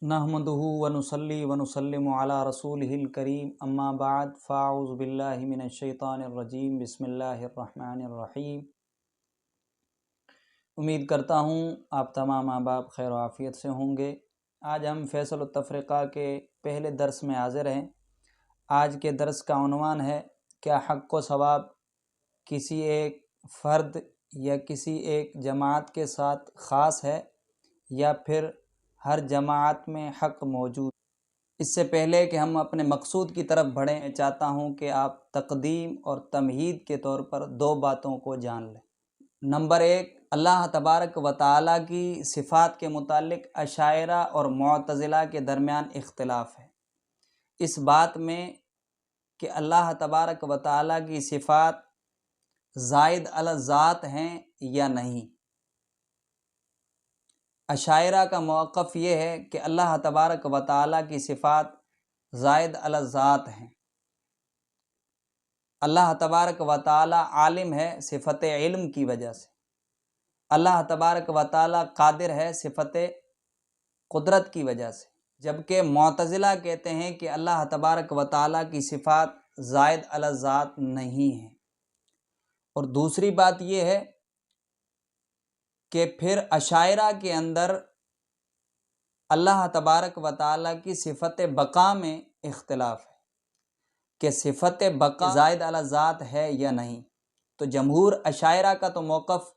نحمدہ ونصلی ونسلم علی رسولہ الکریم اما بعد فاعوذ باللہ من الشیطان الرجیم بسم اللہ الرحمن الرحیم۔ امید کرتا ہوں آپ تمام احباب خیر و عافیت سے ہوں گے۔ آج ہم فیصل التفرقہ کے پہلے درس میں حاضر ہیں۔ آج کے درس کا عنوان ہے کیا حق و ثواب کسی ایک فرد یا کسی ایک جماعت کے ساتھ خاص ہے یا پھر ہر جماعت میں حق موجود۔ اس سے پہلے کہ ہم اپنے مقصود کی طرف بڑھیں، میں چاہتا ہوں کہ آپ تقدیم اور تمہید کے طور پر دو باتوں کو جان لیں۔ نمبر ایک، اللہ تبارک و تعالیٰ کی صفات کے متعلق اشاعرہ اور معتزلہ کے درمیان اختلاف ہے اس بات میں کہ اللہ تبارک و تعالیٰ کی صفات زائد علی الذات ہیں یا نہیں۔ اشاعرہ کا موقف یہ ہے کہ اللہ تبارک و تعالیٰ کی صفات زائد علی الذات ہیں۔ اللہ تبارک و تعالیٰ عالم ہے صفت علم کی وجہ سے، اللہ تبارک و تعالیٰ قادر ہے صفت قدرت کی وجہ سے، جبکہ معتزلہ کہتے ہیں کہ اللہ تبارک و تعالیٰ کی صفات زائد علی الذات نہیں ہیں۔ اور دوسری بات یہ ہے کہ پھر اشاعرہ کے اندر اللہ تبارک و تعالیٰ کی صفت بقا میں اختلاف ہے کہ صفت بقا زائد علی الذات ہے یا نہیں۔ تو جمہور اشاعرہ کا تو موقف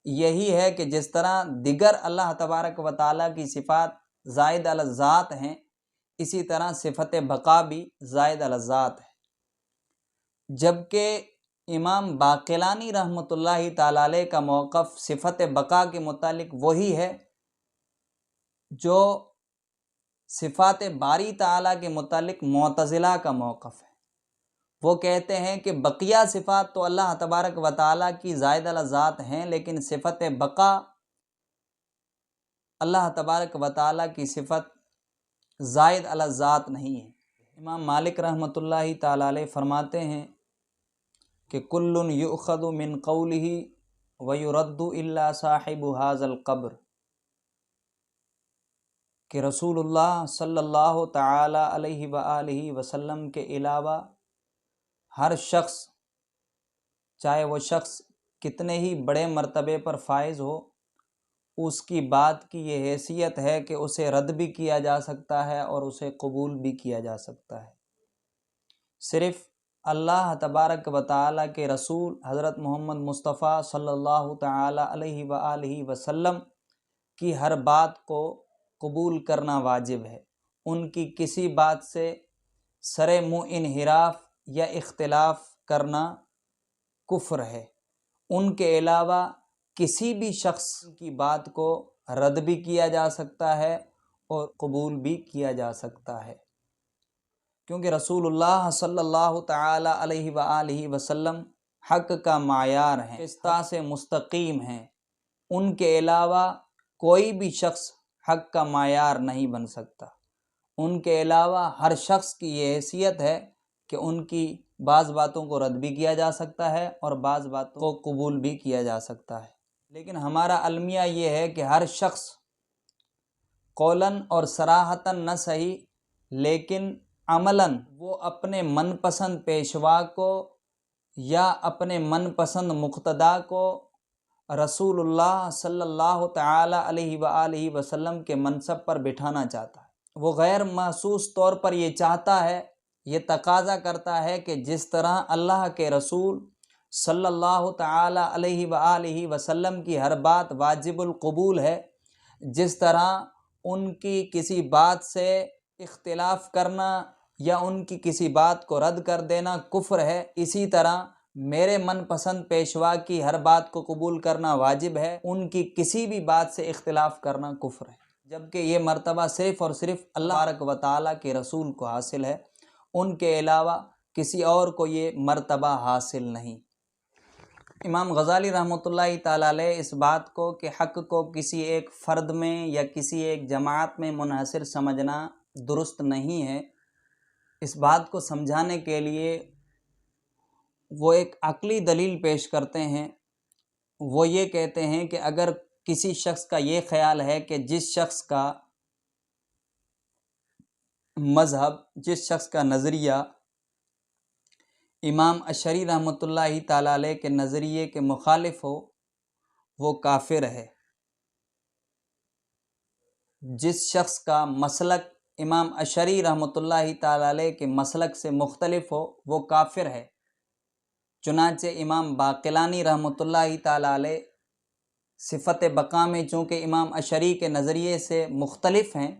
یہی ہے کہ جس طرح دیگر اللہ تبارک و تعالیٰ کی صفات زائد علی الذات ہیں، اسی طرح صفت بقا بھی زائد علی الذات ہے، جبکہ امام باقلانی رحمۃ اللہ تعالی علیہ کا موقف صفت بقا کے متعلق وہی ہے جو صفات باری تعالیٰ کے متعلق معتزلہ کا موقف ہے۔ وہ کہتے ہیں کہ بقیہ صفات تو اللہ تبارک و تعالیٰ کی زائد علی الذات ہیں، لیکن صفت بقا اللہ تبارک و تعالیٰ کی صفت زائد علی الذات نہیں ہے۔ امام مالک رحمۃ اللہ تعالی علیہ فرماتے ہیں کہ کل یؤخذ من قولہ ویرد الا صاحب ھذا القبر، کہ رسول اللہ صلی اللہ تعالی علیہ وآلہ وسلم کے علاوہ ہر شخص، چاہے وہ شخص کتنے ہی بڑے مرتبے پر فائز ہو، اس کی بات کی یہ حیثیت ہے کہ اسے رد بھی کیا جا سکتا ہے اور اسے قبول بھی کیا جا سکتا ہے۔ صرف اللہ تبارک و تعالیٰ کے رسول حضرت محمد مصطفیٰ صلی اللہ تعالی علیہ وآلہ وسلم کی ہر بات کو قبول کرنا واجب ہے۔ ان کی کسی بات سے سر منہ انحراف یا اختلاف کرنا کفر ہے۔ ان کے علاوہ کسی بھی شخص کی بات کو رد بھی کیا جا سکتا ہے اور قبول بھی کیا جا سکتا ہے، کیونکہ رسول اللہ صلی اللہ تعالی علیہ وآلہ وسلم حق کا معیار ہیں، رستہ سے مستقیم ہیں۔ ان کے علاوہ کوئی بھی شخص حق کا معیار نہیں بن سکتا۔ ان کے علاوہ ہر شخص کی یہ حیثیت ہے کہ ان کی بعض باتوں کو رد بھی کیا جا سکتا ہے اور بعض باتوں کو قبول بھی کیا جا سکتا ہے، لیکن ہمارا المیہ یہ ہے کہ ہر شخص قولاً اور صراحتاً نہ صحیح لیکن عملاً وہ اپنے من پسند پیشوا کو یا اپنے من پسند مقتدا کو رسول اللہ صلی اللہ تعالی علیہ وآلہ وسلم کے منصب پر بٹھانا چاہتا ہے۔ وہ غیر محسوس طور پر یہ چاہتا ہے، یہ تقاضا کرتا ہے کہ جس طرح اللہ کے رسول صلی اللہ تعالی علیہ وآلہ وسلم کی ہر بات واجب القبول ہے، جس طرح ان کی کسی بات سے اختلاف کرنا یا ان کی کسی بات کو رد کر دینا کفر ہے، اسی طرح میرے من پسند پیشوا کی ہر بات کو قبول کرنا واجب ہے، ان کی کسی بھی بات سے اختلاف کرنا کفر ہے، جبکہ یہ مرتبہ صرف اور صرف اللہ تبارک و تعالیٰ کے رسول کو حاصل ہے، ان کے علاوہ کسی اور کو یہ مرتبہ حاصل نہیں۔ امام غزالی رحمۃ اللہ تعالی علیہ اس بات کو کہ حق کو کسی ایک فرد میں یا کسی ایک جماعت میں منحصر سمجھنا درست نہیں ہے، اس بات کو سمجھانے کے لیے وہ ایک عقلی دلیل پیش کرتے ہیں۔ وہ یہ کہتے ہیں کہ اگر کسی شخص کا یہ خیال ہے کہ جس شخص کا مذہب، جس شخص کا نظریہ امام اشعری رحمۃ اللہ تعالیٰ علیہ کے نظریے کے مخالف ہو وہ کافر ہے۔ جس شخص کا مسلک امام اشعری رحمۃ اللہ تعالیٰ علیہ کے مسلک سے مختلف ہو وہ کافر ہے۔ چنانچہ امام باقلانی رحمۃ اللہ تعالیٰ علیہ صفت بقا میں چونکہ امام اشعری کے نظریے سے مختلف ہیں،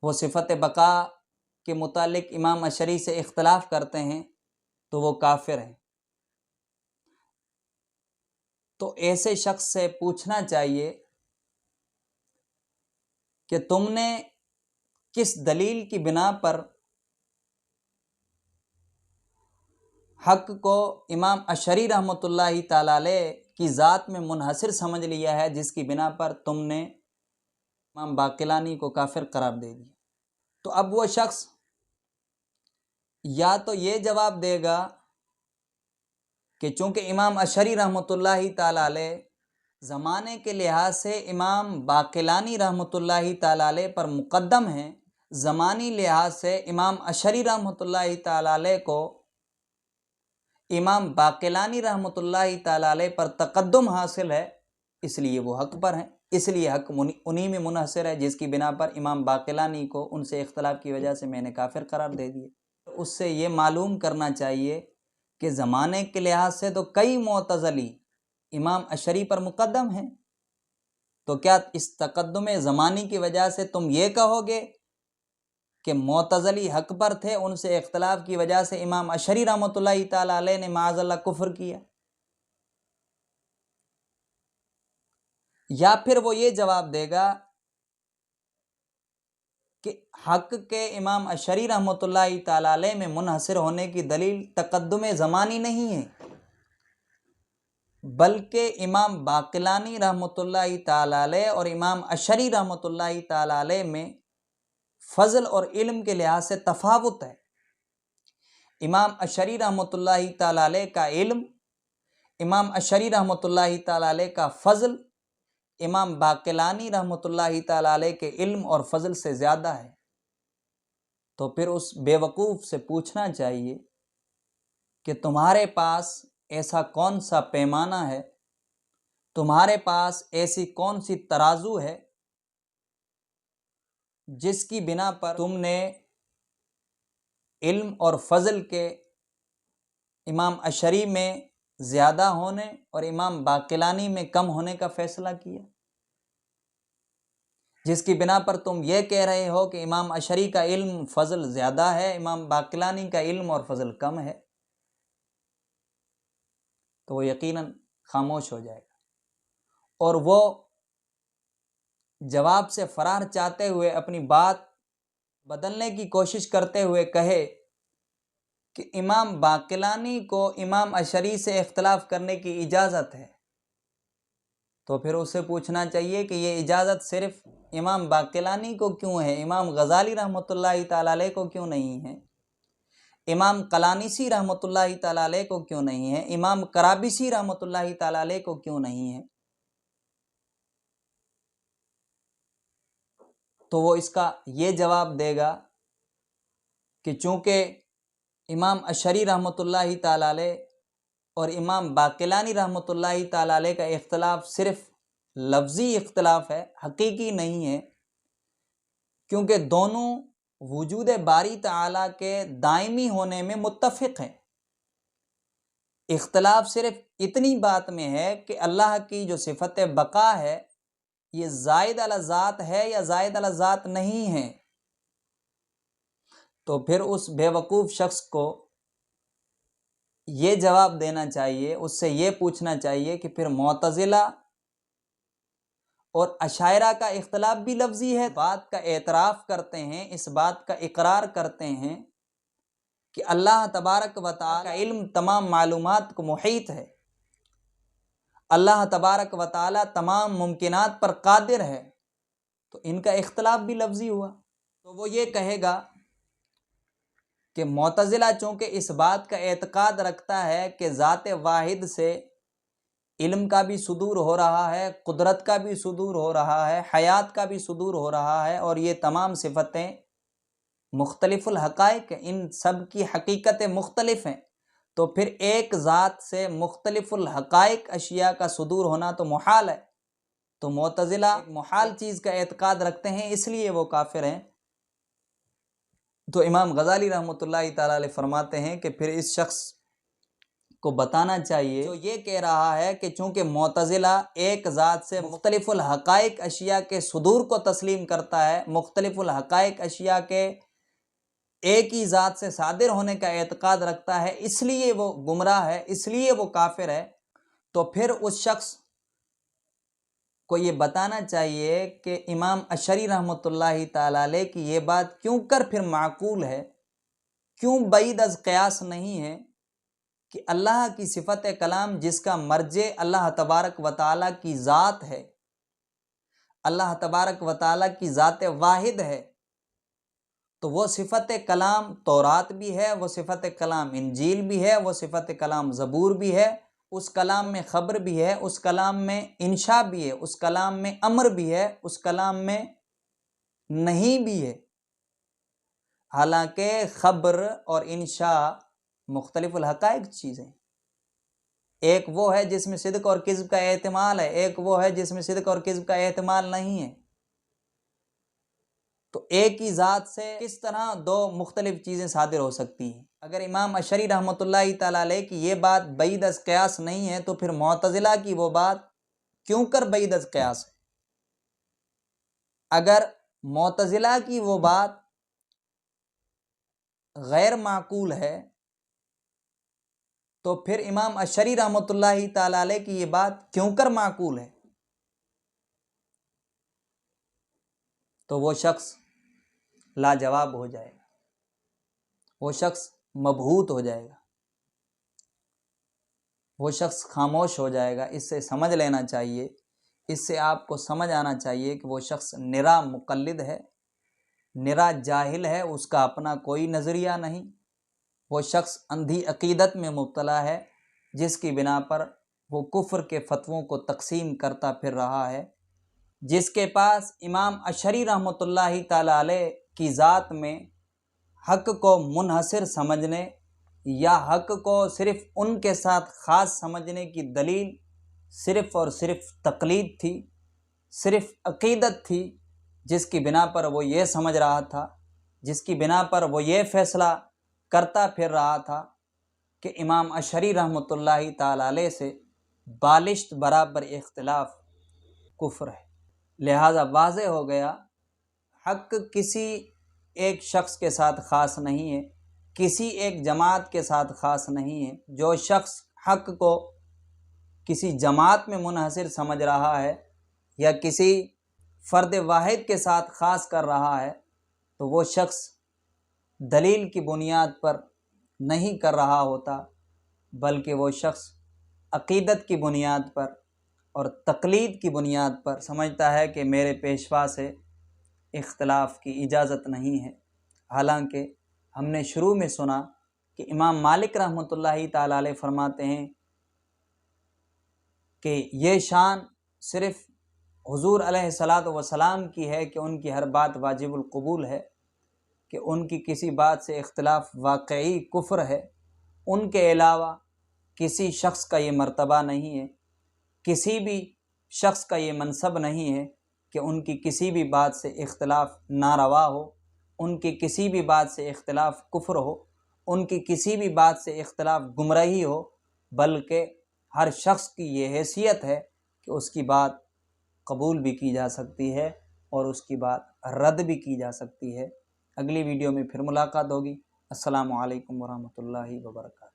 وہ صفت بقا کے متعلق امام اشعری سے اختلاف کرتے ہیں، تو وہ کافر ہیں۔ تو ایسے شخص سے پوچھنا چاہیے کہ تم نے کس دلیل کی بنا پر حق کو امام اشعری رحمۃ اللہ تعالیٰ علیہ کی ذات میں منحصر سمجھ لیا ہے، جس کی بنا پر تم نے امام باقلانی کو کافر قرار دے دیا؟ تو اب وہ شخص یا تو یہ جواب دے گا کہ چونکہ امام اشعری رحمۃ اللہ تعالیٰ علیہ زمانے کے لحاظ سے امام باقلانی رحمۃ اللہ تعالیٰ علیہ پر مقدم ہیں، زمانی لحاظ سے امام اشعری رحمۃ اللہ تعالیٰ علیہ کو امام باقلانی رحمۃ اللہ تعالیٰ علیہ پر تقدم حاصل ہے، اس لیے وہ حق پر ہیں، اس لیے حق انہی میں منحصر ہے، جس کی بنا پر امام باقلانی کو ان سے اختلاف کی وجہ سے میں نے کافر قرار دے دیے۔ اس سے یہ معلوم کرنا چاہیے کہ زمانے کے لحاظ سے تو کئی معتزلی امام اشعری پر مقدم ہیں، تو کیا اس تقدم زمانی کی وجہ سے تم یہ کہو گے کہ معتزلی حق پر تھے، ان سے اختلاف کی وجہ سے امام اشعری رحمۃ اللہ تعالیٰ علیہ نے معاذ اللہ کفر کیا؟ یا پھر وہ یہ جواب دے گا کہ حق کے امام اشعری رحمۃ اللہ تعالیٰ علیہ میں منحصر ہونے کی دلیل تقدم زمانی نہیں ہے، بلکہ امام باقلانی رحمۃ اللہ تعالیٰ علیہ اور امام اشعری رحمۃ اللہ تعالیٰ علیہ میں فضل اور علم کے لحاظ سے تفاوت ہے۔ امام اشعری رحمۃ اللہ تعالیٰ علیہ کا علم، امام اشعری رحمۃ اللہ تعالیٰ علیہ کا فضل امام باقلانی رحمۃ اللہ تعالیٰ علیہ کے علم اور فضل سے زیادہ ہے۔ تو پھر اس بے وقوف سے پوچھنا چاہیے کہ تمہارے پاس ایسا کون سا پیمانہ ہے، تمہارے پاس ایسی کون سی ترازو ہے جس کی بنا پر تم نے علم اور فضل کے امام اشعری میں زیادہ ہونے اور امام باقلانی میں کم ہونے کا فیصلہ کیا، جس کی بنا پر تم یہ کہہ رہے ہو کہ امام اشعری کا علم فضل زیادہ ہے، امام باقلانی کا علم اور فضل کم ہے؟ تو وہ یقیناً خاموش ہو جائے گا، اور وہ جواب سے فرار چاہتے ہوئے اپنی بات بدلنے کی کوشش کرتے ہوئے کہے کہ امام باقلانی کو امام اشعری سے اختلاف کرنے کی اجازت ہے، تو پھر اسے پوچھنا چاہیے کہ یہ اجازت صرف امام باقلانی کو کیوں ہے، امام غزالی رحمۃ اللہ تعالیٰ علیہ کو کیوں نہیں ہے، امام قلانیسی رحمۃ اللہ تعالیٰ علیہ کو کیوں نہیں ہے، امام کرابسی رحمۃ اللہ تعالیٰ علیہ کو کیوں نہیں ہے؟ تو وہ اس کا یہ جواب دے گا کہ چونکہ امام اشعری رحمۃ اللہ تعالیٰ علیہ اور امام باقلانی رحمۃ اللہ تعالیٰ علیہ کا اختلاف صرف لفظی اختلاف ہے، حقیقی نہیں ہے، کیونکہ دونوں وجود باری تعالیٰ کے دائمی ہونے میں متفق ہیں۔ اختلاف صرف اتنی بات میں ہے کہ اللہ کی جو صفت بقا ہے یہ زائد علی ذات ہے یا زائد علی ذات نہیں ہے۔ تو پھر اس بے وقوف شخص کو یہ جواب دینا چاہیے، اس سے یہ پوچھنا چاہیے کہ پھر معتزلہ اور اشاعرہ کا اختلاف بھی لفظی ہے، بات کا اعتراف کرتے ہیں، اس بات کا اقرار کرتے ہیں کہ اللہ تبارک و تعالی کا علم تمام معلومات کو محیط ہے، اللہ تبارک و تعالی تمام ممکنات پر قادر ہے، تو ان کا اختلاف بھی لفظی ہوا۔ تو وہ یہ کہے گا کہ معتزلہ چونکہ اس بات کا اعتقاد رکھتا ہے کہ ذات واحد سے علم کا بھی صدور ہو رہا ہے، قدرت کا بھی صدور ہو رہا ہے، حیات کا بھی صدور ہو رہا ہے، اور یہ تمام صفتیں مختلف الحقائق، ان سب کی حقیقتیں مختلف ہیں، تو پھر ایک ذات سے مختلف الحقائق اشیاء کا صدور ہونا تو محال ہے۔ تو معتزلہ محال چیز کا اعتقاد رکھتے ہیں، اس لیے وہ کافر ہیں۔ تو امام غزالی رحمۃ اللہ تعالی علیہ فرماتے ہیں کہ پھر اس شخص کو بتانا چاہیے جو یہ کہہ رہا ہے کہ چونکہ معتزلہ ایک ذات سے مختلف الحقائق اشیاء کے صدور کو تسلیم کرتا ہے، مختلف الحقائق اشیاء کے ایک ہی ذات سے صادر ہونے کا اعتقاد رکھتا ہے، اس لیے وہ گمراہ ہے، اس لیے وہ کافر ہے، تو پھر اس شخص کو یہ بتانا چاہیے کہ امام اشعری رحمۃ اللہ تعالی علیہ کی یہ بات کیوں کر پھر معقول ہے، کیوں بعید از قیاس نہیں ہے کہ اللہ کی صفت کلام جس کا مرجع اللہ تبارک و تعالیٰ کی ذات ہے، اللہ تبارک و تعالیٰ کی ذات واحد ہے، تو وہ صفت کلام تورات بھی ہے، وہ صفت کلام انجیل بھی ہے، وہ صفت کلام زبور بھی ہے، اس کلام میں خبر بھی ہے، اس کلام میں انشاء بھی ہے، اس کلام میں امر بھی ہے، اس کلام میں نہیں بھی ہے۔ حالانکہ خبر اور انشاء مختلف الحقائق چیزیں، ایک وہ ہے جس میں صدق اور کذب کا احتمال ہے، ایک وہ ہے جس میں صدق اور کذب کا احتمال نہیں ہے۔ تو ایک ہی ذات سے کس طرح دو مختلف چیزیں صادر ہو سکتی ہیں؟ اگر امام اشعری رحمۃ اللہ تعالی علیہ کی یہ بات بعید از قیاس نہیں ہے تو پھر معتزلہ کی وہ بات کیوں کر بعید از قیاس ہے؟ اگر معتزلہ کی وہ بات غیر معقول ہے تو پھر امام اشعری رحمۃ اللہ تعالی علیہ کی یہ بات کیوں کر معقول ہے؟ تو وہ شخص لاجواب ہو جائے گا، وہ شخص مبہوت ہو جائے گا، وہ شخص خاموش ہو جائے گا۔ اس سے سمجھ لینا چاہیے، اس سے آپ کو سمجھ آنا چاہیے کہ وہ شخص نرا مقلد ہے، نرا جاہل ہے، اس کا اپنا کوئی نظریہ نہیں، وہ شخص اندھی عقیدت میں مبتلا ہے جس کی بنا پر وہ کفر کے فتووں کو تقسیم کرتا پھر رہا ہے۔ جس کے پاس امام اشعری رحمۃ اللہ تعالی علیہ کی ذات میں حق کو منحصر سمجھنے یا حق کو صرف ان کے ساتھ خاص سمجھنے کی دلیل صرف اور صرف تقلید تھی، صرف عقیدت تھی، جس کی بنا پر وہ یہ سمجھ رہا تھا، جس کی بنا پر وہ یہ فیصلہ کرتا پھر رہا تھا کہ امام اشعری رحمۃ اللہ تعالی علیہ سے بالشت برابر اختلاف کفر ہے۔ لہذا واضح ہو گیا حق کسی ایک شخص کے ساتھ خاص نہیں ہے، کسی ایک جماعت کے ساتھ خاص نہیں ہے۔ جو شخص حق کو کسی جماعت میں منحصر سمجھ رہا ہے یا کسی فرد واحد کے ساتھ خاص کر رہا ہے تو وہ شخص دلیل کی بنیاد پر نہیں کر رہا ہوتا، بلکہ وہ شخص عقیدت کی بنیاد پر اور تقلید کی بنیاد پر سمجھتا ہے کہ میرے پیشوا سے اختلاف کی اجازت نہیں ہے۔ حالانکہ ہم نے شروع میں سنا کہ امام مالک رحمۃ اللہ تعالی علیہ فرماتے ہیں کہ یہ شان صرف حضور علیہ الصلاۃ والسلام کی ہے کہ ان کی ہر بات واجب القبول ہے، کہ ان کی کسی بات سے اختلاف واقعی کفر ہے، ان کے علاوہ کسی شخص کا یہ مرتبہ نہیں ہے، کسی بھی شخص کا یہ منصب نہیں ہے کہ ان کی کسی بھی بات سے اختلاف ناروا ہو، ان کی کسی بھی بات سے اختلاف کفر ہو، ان کی کسی بھی بات سے اختلاف گمراہی ہو، بلکہ ہر شخص کی یہ حیثیت ہے کہ اس کی بات قبول بھی کی جا سکتی ہے اور اس کی بات رد بھی کی جا سکتی ہے۔ اگلی ویڈیو میں پھر ملاقات ہوگی۔ السلام علیکم ورحمۃ اللہ وبرکاتہ۔